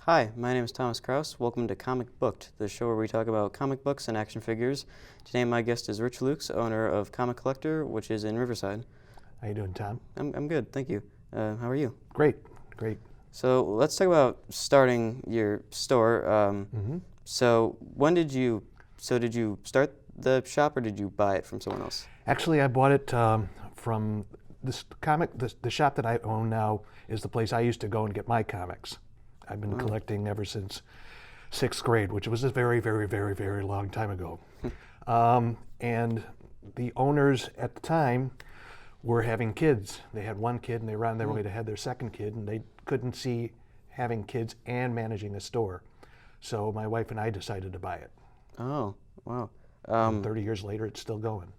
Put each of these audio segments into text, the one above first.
Hi, my name is Thomas Kraus. Welcome to Comic Booked, the show where we talk about comic books and action figures. Today my guest is Rich Lukes, owner of Comic Collector, which is in Riverside. How you doing, Tom? I'm good, thank you. How are you? Great, great. So let's talk about starting your store. So did you start the shop or did you buy it from someone else? Actually, I bought it from this the shop that I own now is the place I used to go and get my comics. I've been collecting ever since 6th grade, which was a very, very, very, very long time ago. And the owners at the time were having kids. They had one kid and they were on their way to have their second kid, and they couldn't see having kids and managing a store. So my wife and I decided to buy it. Oh, wow. And 30 years later, it's still going.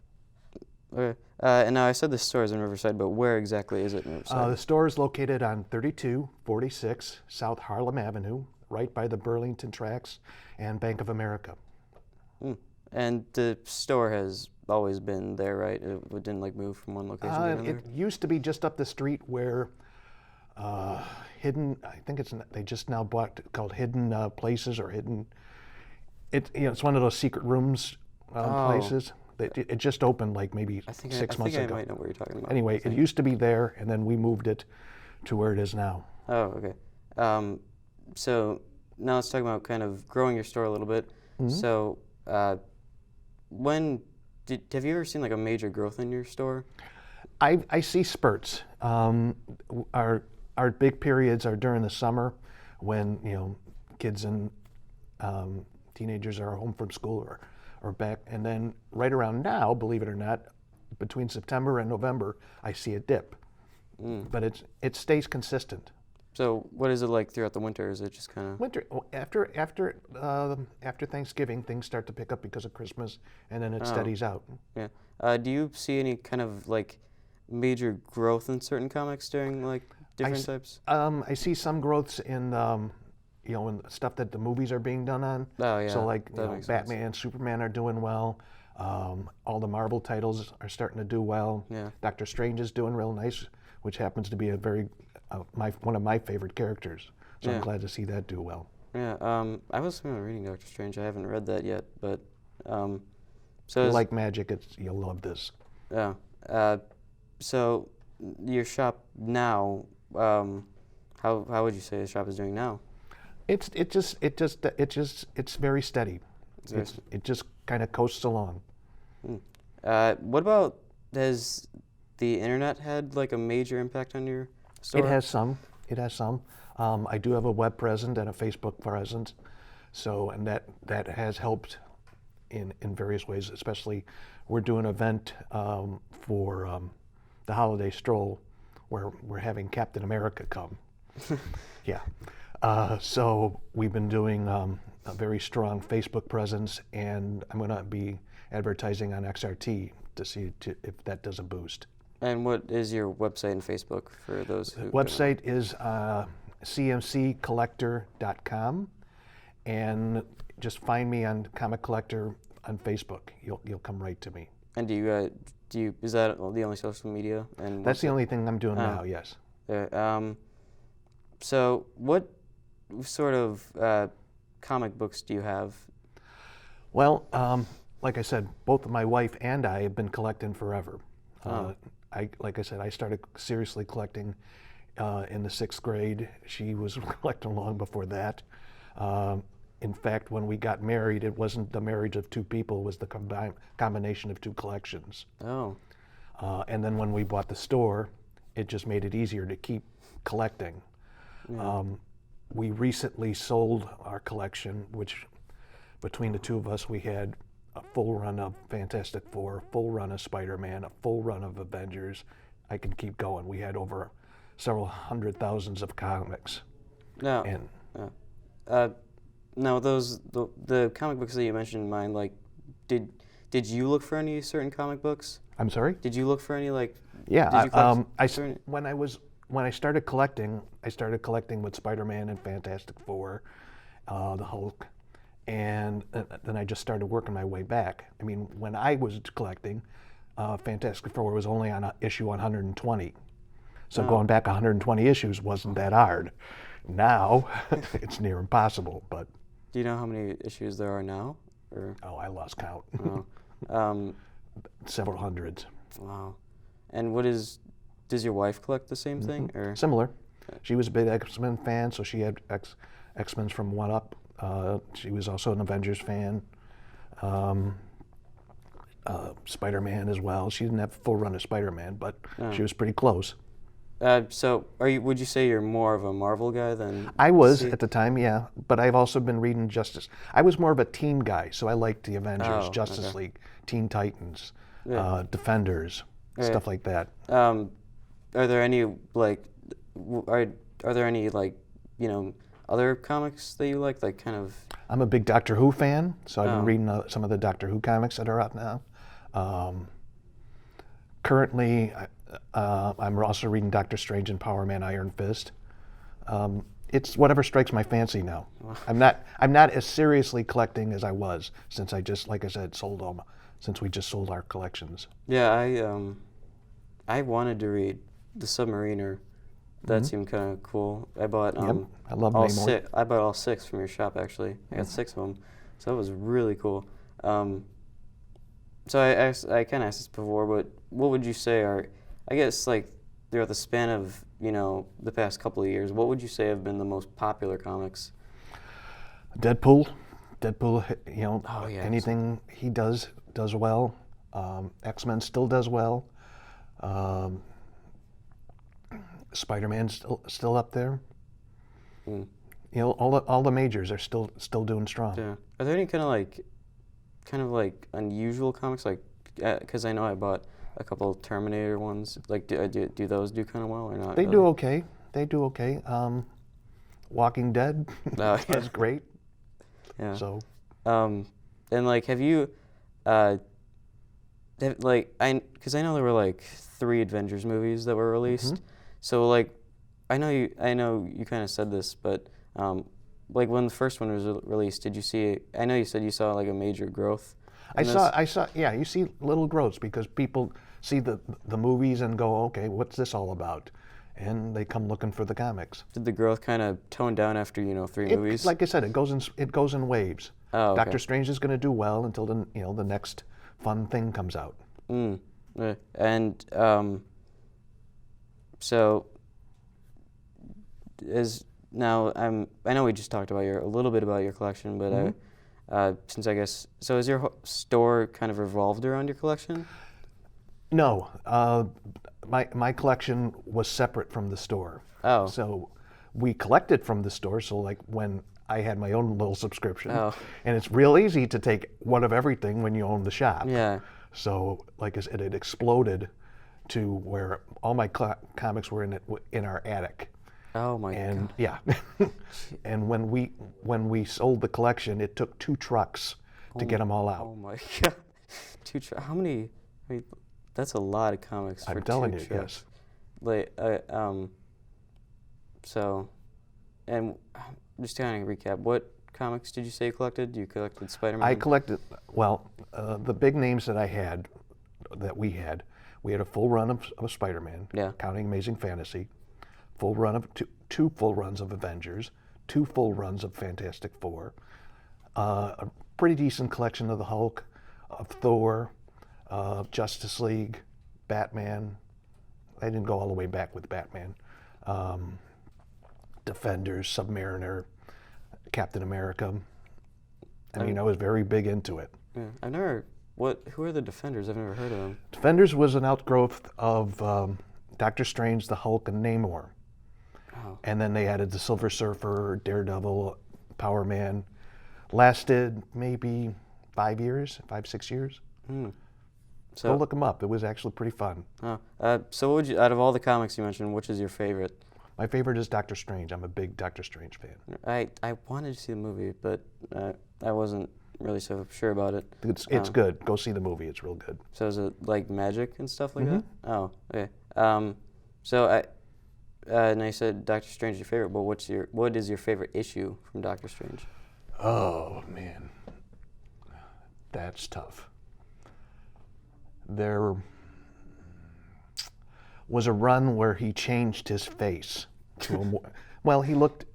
Okay. And now I said the store is in Riverside, but where exactly is it in Riverside? The store is located on 3246 South Harlem Avenue, right by the Burlington Tracks and Bank of America. And the store has always been there, right? It didn't move from one location to another? It used to be just up the street where Hidden, I think they just now bought it called Hidden Places or Hidden, it's one of those secret rooms places. It just opened maybe 6 months ago. I might know what you're talking about. Anyway, it used to be there, and then we moved it to where it is now. Oh, okay. So now let's talk about kind of growing your store a little bit. So have you ever seen a major growth in your store? I see spurts. Our big periods are during the summer when kids and teenagers are home from school or back, and then right around now, believe it or not, between September and November, I see a dip. But it stays consistent. So what is it like throughout the winter? Is it just kind of winter? After Thanksgiving, things start to pick up because of Christmas, and then it steadies out. Yeah. Do you see any kind of major growth in certain comics during different types? I see some growths in in stuff that the movies are being done on. Oh yeah. So Batman, Superman are doing well. All the Marvel titles are starting to do well. Yeah. Doctor Strange is doing real nice, which happens to be a very one of my favorite characters. So I'm glad to see that do well. Yeah. I was reading Doctor Strange. I haven't read that yet, but so if you like magic, you'll love this. Yeah. So your shop now, how would you say the shop is doing now? It's very steady. It just kind of coasts along. What about, has the internet had a major impact on your store? It has some. I do have a web presence and a Facebook presence, and that has helped in various ways. Especially, we're doing an event for the holiday stroll, where we're having Captain America come. Yeah. So we've been doing a very strong Facebook presence, and I'm going to be advertising on XRT to see if that does a boost. And what is your website and Facebook for those who... Website is cmccollector.com, and just find me on Comic Collector on Facebook. You'll come right to me. And is that the only social media? And that's the only thing I'm doing now, yes. So what sort of comic books do you have? Well, like I said, both my wife and I have been collecting forever. Like I said, I started seriously collecting in the 6th grade. She was collecting long before that. In fact, when we got married, it wasn't the marriage of two people, it was the combination of two collections. Oh. And then when we bought the store, it just made it easier to keep collecting. Yeah. We recently sold our collection, which between the two of us, we had a full run of Fantastic Four, a full run of Spider-Man, a full run of Avengers. I can keep going. We had over several hundred thousands of comics. Now, now the comic books that you mentioned in mine, did you look for any certain comic books? I'm sorry? Did you look for any Yeah, when I started collecting, with Spider-Man and Fantastic Four, the Hulk, and then I just started working my way back. I mean, when I was collecting, Fantastic Four was only on issue 120. So going back 120 issues wasn't that hard. Now, it's near impossible, but Do you know how many issues there are now? Or I lost count. no? Um, Several hundreds. wow. And does your wife collect the same thing, or? Similar. She was a big X-Men fan, so she had X-Men from one up. She was also an Avengers fan. Spider-Man as well. She didn't have a full run of Spider-Man, but she was pretty close. So would you say you're more of a Marvel guy than I was DC? at the time, yeah, but I've also been reading Justice. I was more of a team guy, so I liked the Avengers, Oh, Justice okay. League, Teen Titans, Yeah. Defenders, stuff like that. Are there any like are there any like other comics that you like kind of? I'm a big Doctor Who fan, so I've been Oh. reading some of the Doctor Who comics that are out now. Currently, I'm also reading Doctor Strange and Power Man Iron Fist. It's whatever strikes my fancy now. I'm not as seriously collecting as I was since I just, like I said, sold them. Since we just sold our collections. Yeah, I wanted to read The Submariner. That seemed kind of cool. I bought I love all Namor. six. I bought all six from your shop actually. I got 6 of them, so that was really cool. So I kind of asked this before, but what would you say are, I guess like throughout the span of the past couple of years, what would you say have been the most popular comics? Deadpool, Oh, yeah. anything he does well. X-Men still does well. Spider-Man's still up there. Mm. All the majors are still doing strong. Yeah. Are there any kind of like unusual comics, like because I know I bought a couple of Terminator ones. Like do those do kind of well or not? They really? do okay. They do okay. Walking Dead Oh, yeah. is great. Yeah. So And like, have you, because I know there were like 3 Avengers movies that were released. So like, I know you kind of said this, but like when the first one was released, did you see? I know you said you saw like a major growth. I saw. Yeah, you see little growths because people see the movies and go, okay, what's this all about? And they come looking for the comics. Did the growth kind of tone down after 3 movies? Like I said, it goes in waves. Oh, okay. Doctor Strange is going to do well until the next fun thing comes out. And so I know we just talked about a little bit about your collection, but since I guess so, is your store kind of revolved around your collection? No, my collection was separate from the store. Oh. So we collected from the store. So like when I had my own little subscription, and it's real easy to take one of everything when you own the shop. Yeah. So like I said, it exploded to where all my comics were in our attic. Oh my God. Yeah. And when we sold the collection, it took 2 trucks to get them all out. Oh my God. How many? I mean, that's a lot of comics for I'm telling 2 you, trips. yes. Like, so, and just to kind of recap, what comics did you say you collected? You collected Spider-Man? I collected, the big names that we had a full run of Spider-Man, counting Amazing Fantasy, full run of two full runs of Avengers, 2 full runs of Fantastic Four, a pretty decent collection of the Hulk, of Thor, Justice League, Batman. I didn't go all the way back with Batman. Defenders, Submariner, Captain America. I mean, I was very big into it. Yeah, who are the Defenders? I've never heard of them. Defenders was an outgrowth of Doctor Strange, the Hulk, and Namor. Oh. And then they added the Silver Surfer, Daredevil, Power Man. Lasted maybe 5 years, 6 years. So Go look them up. It was actually pretty fun. So what would you, out of all the comics you mentioned, which is your favorite? My favorite is Doctor Strange. I'm a big Doctor Strange fan. I wanted to see the movie, but I wasn't really so sure about it. It's good. Go see the movie. It's real good. So is it like magic and stuff like that? Oh, okay. So now you said Doctor Strange is your favorite, but what is your favorite issue from Doctor Strange? Oh man, that's tough. There was a run where he changed his face to Well, he looked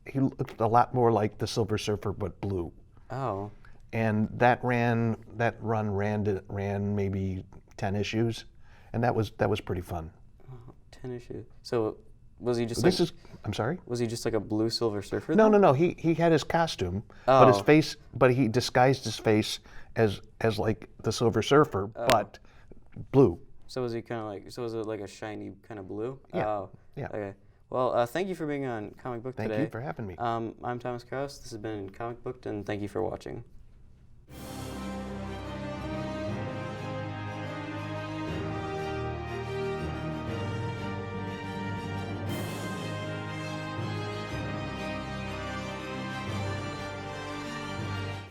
a lot more like the Silver Surfer, but blue. Oh. And that run ran maybe 10 issues, and that was pretty fun. 10 issues. So was he just I'm sorry? Was he just like a blue Silver Surfer? No, then? no, no. He had his costume, Oh. but his face, but he disguised his face as like the Silver Surfer, but blue. So was he kind of like? So was it like a shiny kind of blue? Yeah. Oh. Yeah. Okay. Well, thank you for being on Comic Book Thank today. you for having me. I'm Thomas Kraus. This has been Comic Booked, and thank you for watching.